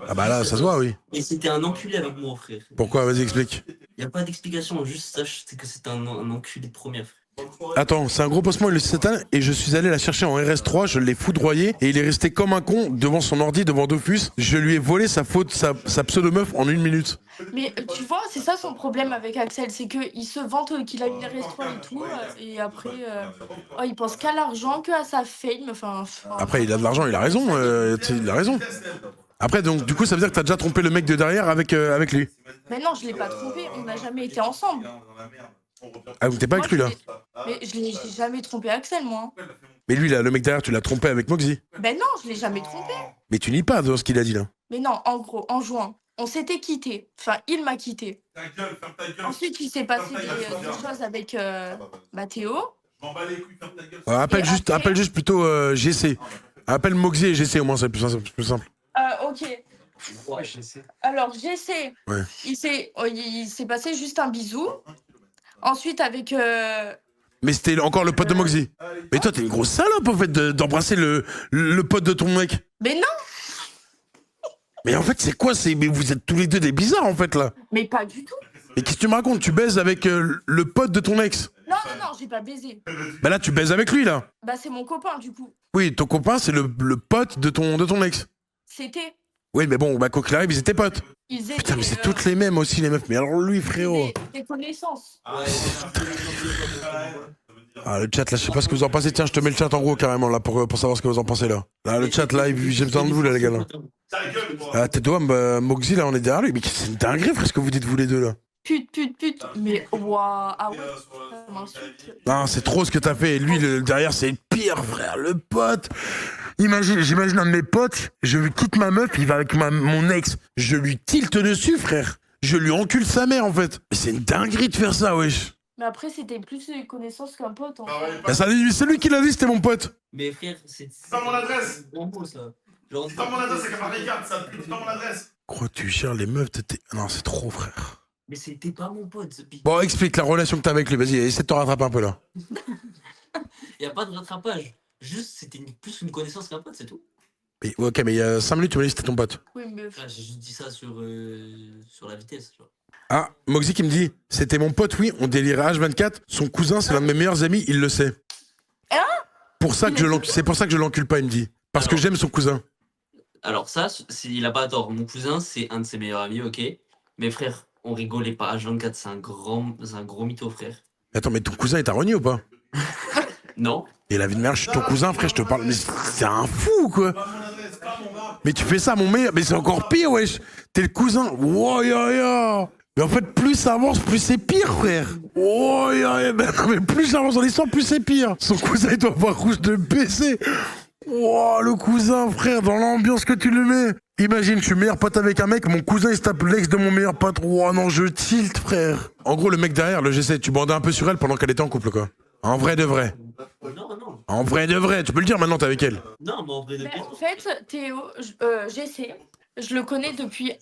Ah bah là, ça se voit, oui. Mais c'était un enculé avec moi, frère. Pourquoi? Vas-y, explique. Y a pas d'explication, juste sache que c'est un enculé de première, frère. Attends, c'est un gros poste le 7 ans et je suis allé la chercher en RS3, je l'ai foudroyé et il est resté comme un con devant son ordi, devant Dofus. Je lui ai volé sa pseudo-meuf en 1 minute. Mais tu vois, c'est ça son problème avec Axel, c'est qu'il se vante qu'il a une RS3 et tout, et après, oh, il pense qu'à l'argent, qu'à sa fame, enfin... Après, il a de l'argent, il a raison, il a raison. Après, donc, du coup, ça veut dire que t'as déjà trompé le mec de derrière avec lui. Mais non, je l'ai pas trompé, on n'a jamais été ensemble. Ah, donc t'es pas avec lui, là. Mais j'ai jamais trompé Axel, moi. Mais lui, là, le mec derrière, tu l'as trompé avec Moxie. Ben non, je l'ai jamais trompé. Mais tu nies pas dans ce qu'il a dit, là. Mais non, en gros, en juin, on s'était quitté. Enfin, il m'a quitté. Ensuite, il s'est passé des choses avec Théo. Appelle juste plutôt GC. Appelle Moxie et GC, au moins, c'est plus simple. Ok. Alors, GC, Ouais. il s'est passé juste un bisou. Ensuite, avec... Mais c'était encore le pote de Moxie. Mais toi, t'es une grosse salope, en fait, d'embrasser le pote de ton mec. Mais non. Mais en fait, c'est quoi? Mais vous êtes tous les deux des bizarres, en fait, là. Mais pas du tout. Mais qu'est-ce que tu me racontes? Tu baises avec le pote de ton ex? Non, j'ai pas baisé. Bah là, tu baises avec lui, là. Bah, c'est mon copain, du coup. Oui, ton copain, c'est le pote de ton ex. C'était... Oui, mais bon, bah, quoi qu'il arrive, ils étaient potes. Ils étaient, Putain, mais c'est toutes les mêmes aussi, les meufs. Mais alors lui, frérot. des connaissances. Ah, le chat, là, je sais pas ce que vous en pensez. Tiens, je te mets le chat en gros, carrément, là, pour savoir ce que vous en pensez, là. Là, le chat, là, j'ai besoin de vous, là, les gars, là. Ah, t'es toi, Moxie, là, on est derrière lui. Mais c'est une dinguerie, frère, ce que vous dites, vous les deux, là. Pute. Mais, waouh, ah ouais, ça m'insulte. Non, c'est trop ce que t'as fait. Et lui, derrière, c'est le pire, frère. Le pote. J'imagine un de mes potes, je lui quitte ma meuf, il va avec mon ex. Je lui tilte dessus, frère. Je lui encule sa mère, en fait. Mais c'est une dinguerie de faire ça, wesh. Mais après, c'était plus une connaissance qu'un pote. En fait. Bah, c'est lui qui l'a dit, c'était mon pote. Mais frère, c'est pas mon adresse. Bon mot, ça. C'est pas mon adresse, c'est comme Marie Carte, ça. C'est pas mon adresse. Quoi, tu cherches les meufs, Non, c'est trop, frère. Mais c'était pas mon pote, ce pic. Bon, explique la relation que t'as avec lui. Vas-y, essaie de te rattraper un peu, là. Y a pas de rattrapage. Juste, c'était plus une connaissance qu'un pote, c'est tout. Mais, ok, mais il y a 5 minutes, tu m'as dit que c'était ton pote. Oui, mais... J'ai juste dit ça sur la vitesse, tu vois. Ah, Moxie qui me dit, c'était mon pote, oui, on délirait H24. Son cousin, c'est l'un de mes meilleurs amis, il le sait. Hein? C'est pour ça que je l'encule pas, il me dit. Parce que j'aime son cousin. Alors ça, il a pas tort. Mon cousin, c'est un de ses meilleurs amis, ok. Mais frère, on rigolait pas. H24, c'est un gros mytho, frère. Attends, mais ton cousin, il t'a renié ou pas? Non. Et la vie de merde, je suis ton cousin, frère, je te parle. Mais c'est un fou, quoi. Mais tu fais ça, mon meilleur. Mais c'est encore pire, wesh. T'es le cousin. Wow, ya. Mais en fait, plus ça avance, plus c'est pire, frère. Oh, ya. Mais plus j'avance dans l'histoire, plus c'est pire. Son cousin, il doit avoir rouge de PC. Oh, le cousin, frère, dans l'ambiance que tu le mets. Imagine, je suis meilleur pote avec un mec, mon cousin il se tape l'ex de mon meilleur pote. Oh non, je tilt, frère. En gros, le mec derrière, le GC, tu bandais un peu sur elle pendant qu'elle était en couple, quoi. En vrai de vrai. Non. En vrai de vrai, tu peux le dire maintenant, t'es avec elle. Non, mais en vrai de vrai. En fait, Théo, GC, je le connais depuis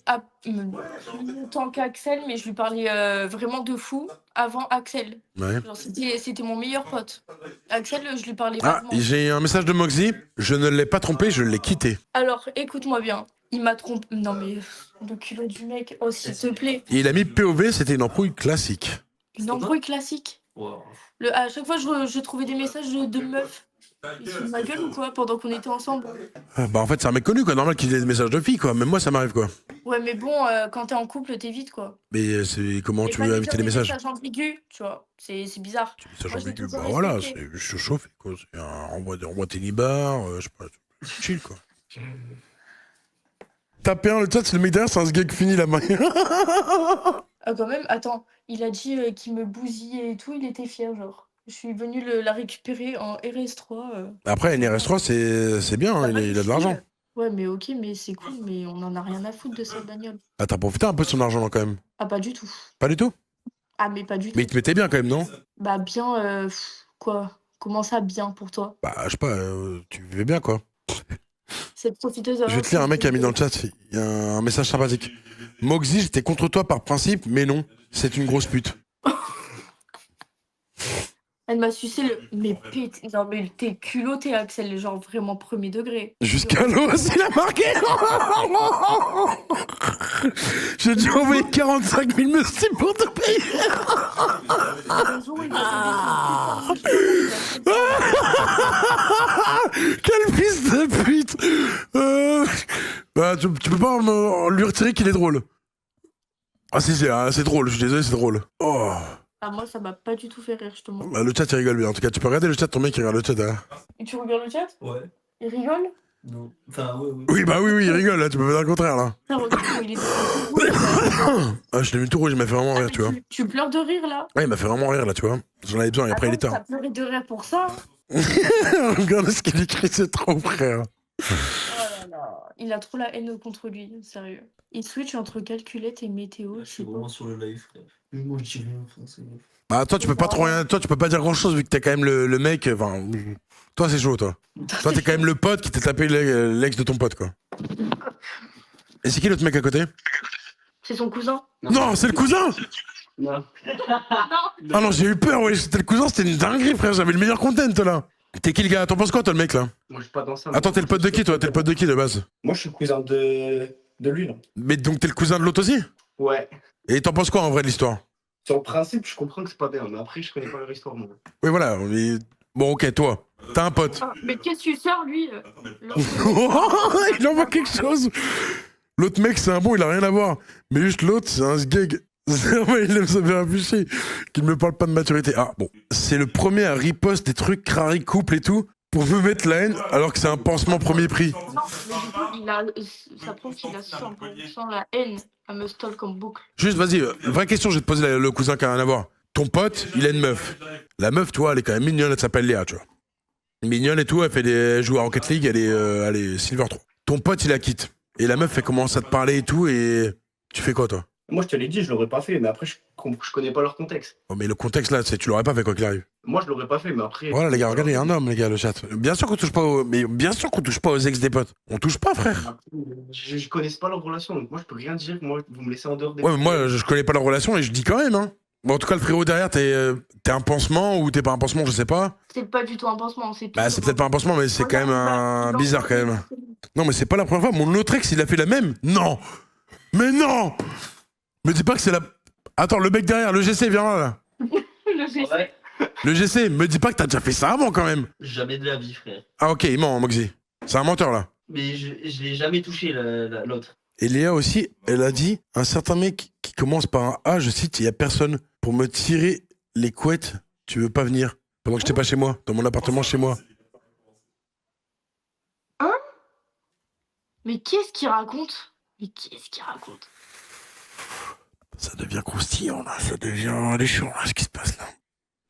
plus longtemps qu'Axel, mais je lui parlais vraiment de fou avant Axel. Ouais. Genre, c'était mon meilleur pote. Axel, je lui parlais Ah, vraiment. j'ai un message de Moxie. Je ne l'ai pas trompé, je l'ai quitté. Alors, écoute-moi bien. Il m'a trompé. Non, mais le culot du mec, oh, s'il te plaît. Et il a mis POV, c'était une embrouille classique. Une embrouille classique. Wow. À chaque fois, je trouvais des messages de meufs. Il se fout de ma gueule ou quoi pendant qu'on était ensemble? Bah en fait, c'est un mec connu, quoi. Normal qu'il ait des messages de filles, quoi. Même moi, ça m'arrive, quoi. Ouais, mais bon, quand t'es en couple, t'évites, quoi. Mais c'est comment Et tu pas veux lui éviter dire les des messages? ambigus, tu vois. C'est bizarre. Message Moi, je l'ai ambigu, toujours bah voilà, respecté. je suis chauffé, quoi. C'est envoie tes nibards, je sais pas, chill, quoi. Taper un, le chat, c'est le mec derrière, c'est un sgeg fini, la main. Ah, quand même, attends, il a dit qu'il me bousillait et tout, il était fier, genre. Je suis venue la récupérer en RS3. Après, une RS3, c'est bien, hein, il a de l'argent. Ouais, mais ok, mais c'est cool, mais on en a rien à foutre de cette bagnole. Ah, t'as profité un peu de son argent, quand même. Ah, pas du tout. Pas du tout? Ah, mais pas du tout. Mais il te mettait bien, quand même, non? Bah, bien, quoi? Comment ça, bien pour toi? Bah, je sais pas, tu vivais bien, quoi. Cette profiteuse. Je vais te lire un mec qui a mis dans le chat, il y a un message sympathique. Moxie, j'étais contre toi par principe, mais non, c'est une grosse pute. Elle m'a sucé le. Mais pète. Non, mais t'es culotté, Axel, genre vraiment premier degré. Jusqu'à l'eau, c'est la marqué. J'ai dû envoyer 45 000 merci pour te payer. Quel fils de pute. Bah, tu peux pas lui retirer qu'il est drôle. Ah si, c'est drôle, je suis désolé, c'est drôle. Oh. Ah, moi, ça m'a pas du tout fait rire, je te montre. Bah, le chat, il rigole bien. En tout cas, tu peux regarder le chat, ton mec, il regarde le chat. Hein. Et tu regardes le chat? Ouais. Il rigole? Non. Enfin, oui. Oui, bah oui, il rigole, là, tu peux pas dire le contraire, là. Ça, regarde, il est Ah, je l'ai mis tout rouge, il m'a fait vraiment rire, tu vois. Tu pleures de rire, là? Ouais, il m'a fait vraiment rire, là, tu vois. J'en avais besoin, et après, il est T'as tard. pleuré de rire pour ça? Regarde ce qu'il écrit, c'est trop, frère. Oh là là. Il a trop la haine contre lui, sérieux. Il switch entre calculette et météo. Je suis vraiment sur le live, frère. Mais moi, je dis rien, frère, c'est bon. Bah, toi, tu peux pas trop rien. Toi, tu peux pas dire grand chose vu que t'es quand même le mec. Enfin, toi, c'est chaud, toi. Toi, t'es quand même le pote qui t'a tapé l'ex de ton pote, quoi. Et c'est qui l'autre mec à côté? C'est son cousin. Non, c'est le cousin! Non. Ah non, j'ai eu peur, ouais. C'était le cousin, c'était une dinguerie, frère. J'avais le meilleur content, là. T'es qui, le gars? T'en penses quoi, toi, le mec, là? Moi, je suis pas dans ça. Attends, t'es le pote de qui, toi? T'es le pote de qui, de base? Moi, je suis cousin de lui, là. Mais donc, t'es le cousin de l'autre aussi? Ouais. Et t'en penses quoi, en vrai, de l'histoire? Sur le principe, je comprends que c'est pas bien, mais après, je connais pas leur histoire, moi. Oui, voilà. Mais... Bon, ok, toi. T'as un pote. Ah, mais qu'est-ce que tu sors, lui? Il envoie quelque chose. L'autre mec, c'est un bon, il a rien à voir. Mais juste l'autre, c'est un sgeg. Il aime se faire afficher. Qu'il me parle pas de maturité. Ah, bon. C'est le premier à riposte des trucs crari couple et tout pour me mettre la haine alors que c'est un pansement premier prix. Non, mais du coup, ça prouve qu'il a 100% la haine à me stall comme boucle. Juste, vas-y, vraie question, je vais te poser le cousin qui a rien à voir. Ton pote, il a une meuf. La meuf, tu vois, elle est quand même mignonne, elle s'appelle Léa, tu vois. Mignonne et tout, elle joue à Rocket League, elle est Silver 3. Ton pote, il la quitte. Et la meuf, elle commence à te parler et tout, et tu fais quoi, toi? Moi, je te l'ai dit, je l'aurais pas fait, mais après, je connais pas leur contexte. Oh, mais le contexte, là, c'est tu l'aurais pas fait quoi qu'il arrive. Moi, je l'aurais pas fait, mais après... Voilà, les gars, regardez, il y a un homme, les gars, le chat. Bien sûr qu'on touche pas aux ex des potes. On touche pas, frère. Je connais pas leur relation, donc moi, je peux rien dire. Moi, vous me laissez en dehors des... Ouais, mais moi, je connais pas leur relation et je dis quand même, hein. Bon, en tout cas, le frérot derrière, t'es un pansement ou t'es pas un pansement, je sais pas. C'est pas du tout un pansement, c'est tout. Bah, c'est peut-être pas un pansement, mais c'est quand même un bizarre, quand même. Non, mais c'est pas la première fois. Mon autre ex, il a fait la même. Non. Mais non. Me dis pas que c'est la... Attends, le mec derrière, le GC, viens là. Le GC. Ouais. Le GC, me dis pas que t'as déjà fait ça avant, quand même. Jamais de la vie, frère. Ah, ok, il ment, Moxie. C'est un menteur, là. Mais je l'ai jamais touché, l'autre. Et Léa aussi, elle a dit, un certain mec qui commence par un A, je cite, il y a personne pour me tirer les couettes, tu veux pas venir pendant que j'étais pas chez moi, dans mon appartement chez moi. Hein? Mais qu'est-ce qu'il raconte? Ça devient croustillant, là, ça devient alléchant, là, ce qui se passe, là.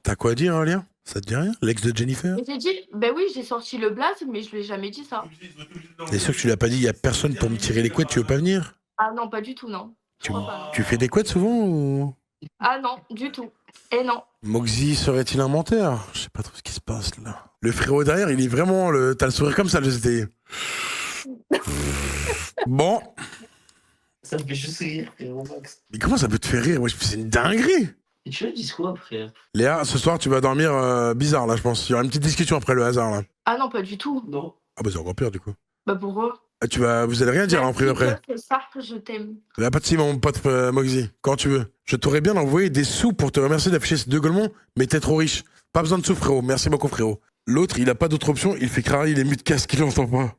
T'as quoi à dire, Léa? Ça te dit rien? L'ex de Jennifer? Et j'ai dit, ben oui, j'ai sorti le blaze, mais je lui ai jamais dit ça. T'es sûr que tu l'as pas dit, il y a personne pour me tirer les couettes, tu veux pas venir? Ah non, pas du tout, non. Tu fais des couettes souvent ou... Ah non, du tout. Et non. Moxie serait-il un menteur? Je sais pas trop ce qui se passe, là. Le frérot derrière, il est vraiment... T'as le sourire comme ça, le GT. Bon. Ça me fait juste rire, frérot Max. Mais comment ça peut te faire rire? C'est une dinguerie. Et tu veux dire quoi, frère? Léa, ce soir, tu vas dormir bizarre, là, je pense. Il y aura une petite discussion après le hasard, là. Ah non, pas du tout. Non. Ah bah c'est encore pire, du coup. Bah pourquoi? Ah, vous allez rien dire en privé après? C'est ça, je t'aime. Y a pas de si, mon pote Moxie. Quand tu veux. Je t'aurais bien envoyé des sous pour te remercier d'afficher ces 2 golemons, mais t'es trop riche. Pas besoin de sous, frérot. Merci beaucoup, frérot. L'autre, il a pas d'autre option. Il fait crari, il est mute casque, il entend pas.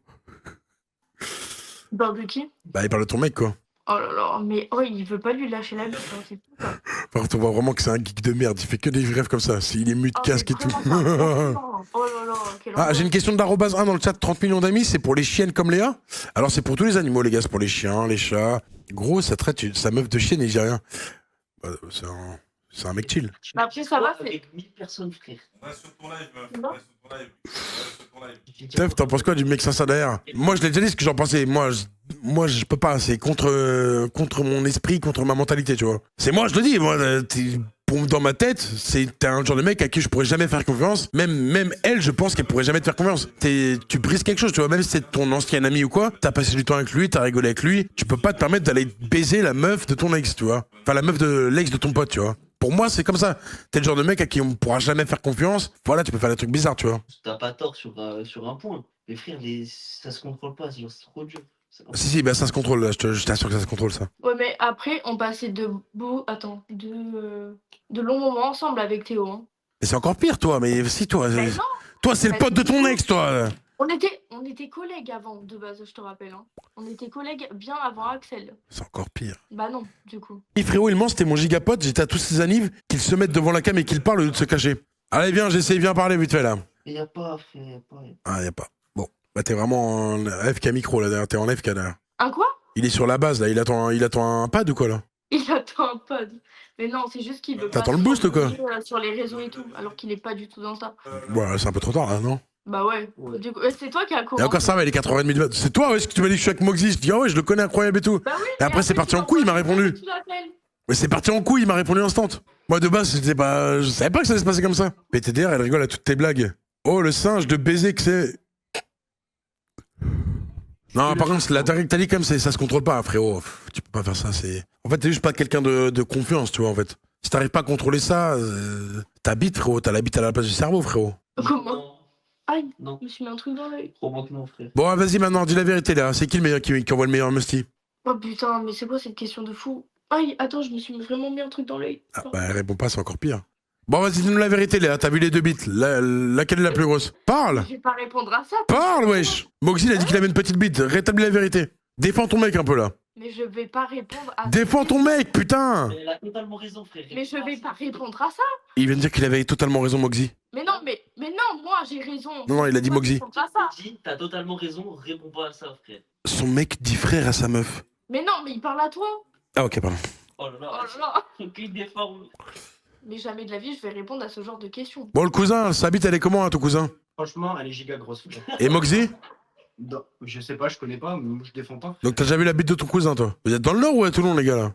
Il parle de qui? Bah, il parle de ton mec, quoi. Oh là là, mais oh, il veut pas lui lâcher la bite, hein, c'est tout ça. Par contre, on voit vraiment que c'est un geek de merde. Il fait que des rêves comme ça. Il est mute casque et tout. Oh là là, quel Ah, j'ai une question d'arrobase 1 dans le chat. 30 millions d'amis, c'est pour les chiennes comme Léa? Alors, c'est pour tous les animaux, les gars. C'est pour les chiens, les chats. Gros, ça traite sa meuf de chienne et il dit rien. Bah, c'est un mec chill. Mais après, ça va, c'est... Avec 1000 personnes, frère. On reste sur ton live, meuf. On reste sur ton live. On reste sur ton live. Teuf, t'en penses quoi du mec sincère derrière? Moi, je l'ai déjà dit ce que j'en pensais. Moi, je peux pas. C'est contre mon esprit, contre ma mentalité, tu vois. C'est moi, je le dis. Moi, dans ma tête, t'es un genre de mec à qui je pourrais jamais faire confiance. Même elle, je pense qu'elle pourrait jamais te faire confiance. Tu brises quelque chose, tu vois. Même si c'est ton ancien ami ou quoi, t'as passé du temps avec lui, t'as rigolé avec lui. Tu peux pas te permettre d'aller baiser la meuf de ton ex, tu vois. Enfin, la meuf de l'ex de ton pote, tu vois. Pour moi, c'est comme ça. T'es le genre de mec à qui on pourra jamais faire confiance. Voilà, tu peux faire des trucs bizarres, tu vois. T'as pas tort sur un point. Mais frère, ça se contrôle pas, c'est trop dur. Si, bah ça se contrôle, là. Je t'assure que ça se contrôle, ça. Ouais, mais après, on passait de longs moments ensemble avec Théo. Hein. Mais c'est encore pire, toi. Mais si, toi. Mais non. Toi, c'est le pote de ton ex, toi. On était collègues avant, de base, je te rappelle. Hein. On était collègues bien avant Axel. C'est encore pire. Bah non, du coup. Et frérot, il ment, c'était mon gigapote. J'étais à tous ces annives qu'ils se mettent devant la cam et qu'ils parlent au lieu de se cacher. Allez, viens, viens parler vite fait, là. Y a pas, frère, y a pas. Ah, y a pas. Bon. Bah, t'es vraiment en FK micro, là, derrière. T'es en FK, derrière. Un quoi? Il est sur la base, là. Il attend un pad ou quoi, là? Il attend un pod. Mais non, c'est juste qu'il veut pas. T'attends le boost ou quoi? Sur les réseaux et tout, alors qu'il est pas du tout dans ça. Ouais, c'est un peu trop tard, là, non? Bah ouais. Du coup, c'est toi qui as Et commencé. encore ça va, il est 4h30 du matin. C'est toi, ouais, ce que tu m'as dit que je suis avec Moxie. Je dis, ah ouais, je le connais incroyable et tout. Bah oui, et après, c'est parti en couille, il m'a répondu. Tu l'appelles. Mais c'est parti en couille, il m'a répondu instant. Moi, de base, je savais pas que ça allait se passer comme ça. PTDR, elle rigole à toutes tes blagues. Oh, le singe de baiser que c'est. Non, par contre, la directe Ali, comme ça se contrôle pas, frérot. Tu peux pas faire ça, c'est. En fait, t'es juste pas quelqu'un de confiance, tu vois, en fait. Si t'arrives pas à contrôler ça, ta bite, frérot, t'as la bite à la place du cerveau, frérot. Comment? Aïe, Non. je me suis mis un truc dans l'œil. Crois-moi que non, frère. Bon, vas-y maintenant, dis la vérité là. C'est qui le meilleur qui envoie le meilleur musty? Oh putain, mais c'est quoi cette question de fou? Aïe, attends, je me suis vraiment mis un truc dans l'œil. Ah, bah, elle répond pas, c'est encore pire. Bon, vas-y, dis-nous la vérité, Léa. T'as vu les deux bites. Laquelle est la plus grosse? Parle! Je vais pas répondre à ça. Parle, wesh! Moxie, il a dit qu'il avait une petite bite. Rétablis la vérité. Défends ton mec un peu là. Mais je vais pas répondre à Défends ton mec, putain! Mais elle a totalement raison, frère. Mais je vais pas répondre à ça. Il vient de dire qu'il avait totalement raison, Moxie. Mais non, moi j'ai raison. Non, il a dit Je vais Moxie. pas répondre à ça. T'as totalement raison, réponds pas à ça, frère. Son mec dit frère à sa meuf. Mais non, mais il parle à toi. Ah, ok, pardon. Oh là Oh là, là là. aucune déforme. Mais jamais de la vie je vais répondre à ce genre de questions. Bon, le cousin, sa bite, elle est comment, hein, ton cousin? Franchement, elle est giga grosse. Et Moxie? Non, je sais pas, je connais pas, mais je défends pas. Donc, t'as déjà vu la bite de ton cousin, toi? Vous êtes dans le Nord ou à Toulon, les gars, là?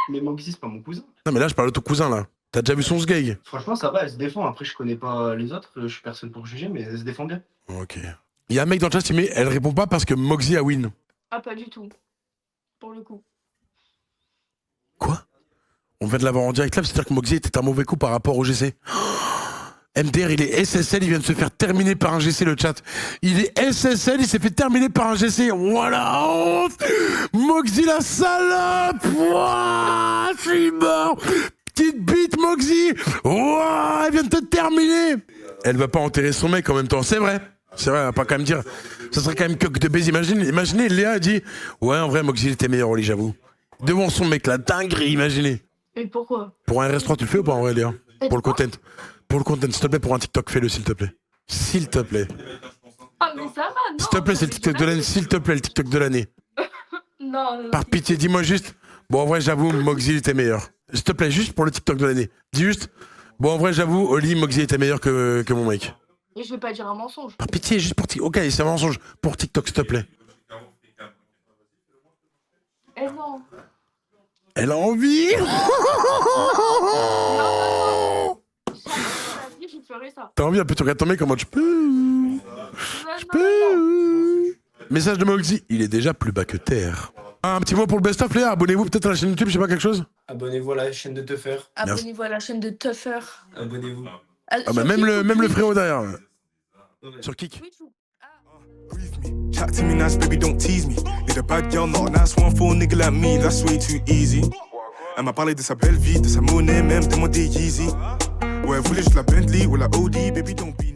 Mais Moxie, c'est pas mon cousin. Non, mais là, je parle de ton cousin, là. T'as déjà vu son sgeg? Franchement, ça va, elle se défend. Après, je connais pas les autres, je suis personne pour juger, mais elle se défend bien. Ok. Il y a un mec dans le chat qui met elle répond pas parce que Moxie a win. Ah, pas du tout. Pour le coup. Quoi? On vient de l'avoir en direct là, c'est-à-dire que Moxie était un mauvais coup par rapport au GC. MDR, il est SSL, il vient de se faire terminer par un GC, le chat. Il est SSL, il s'est fait terminer par un GC. Voilà, honte! Moxie la salope! Ouah, je suis mort! Petite bite, Moxie! Ouah, elle vient de te terminer! Elle va pas enterrer son mec en même temps, c'est vrai. C'est vrai, elle va pas quand même dire. Ça serait quand même coque de baiser. Imaginez, Léa a dit ouais, en vrai, Moxie il était meilleur au lit, j'avoue. Devant son mec là, dinguerie, imaginez. Mais pourquoi? Pour un RS3, tu le fais ou pas en vrai, Léa? Pour le content. Pour le content, s'il te plaît, pour un TikTok, fais-le, s'il te plaît. S'il te plaît. Ah, mais ça va, non. S'il te plaît, c'est le TikTok de l'année. S'il te plaît, le TikTok de l'année. Non. Par pitié, dis-moi juste. Bon, en vrai, j'avoue, Moxie était meilleur. S'il te plaît, juste pour le TikTok de l'année. Dis juste. Bon, en vrai, j'avoue, Oli, Moxie était meilleur que mon mec. Et je vais pas dire un mensonge. Par pitié, juste pour TikTok. Ok, c'est un mensonge. Pour TikTok, s'il te plaît. Eh non. Elle a envie. Je ferai ça. T'as envie un peu, tu regardes ton mec en mode je peux. Je peux. Message de Moxie, il est déjà plus bas que terre. Un petit mot pour le best-of, Léa. Abonnez-vous peut-être à la chaîne YouTube, je sais pas, quelque chose. Abonnez-vous à la chaîne de Tuffer. Abonnez-vous à la chaîne de Tuffer. Abonnez-vous. Ah bah même le frérot derrière. Sur Kik. Chat to me nice, baby, don't tease me. Need a bad girl, not a nice one for a nigga like me, that's way too easy. Elle m'a parlé de sa belle vie, de sa monnaie, même de mon Yeezy. Ouais, elle voulait juste la Bentley ou la Audi, baby, don't be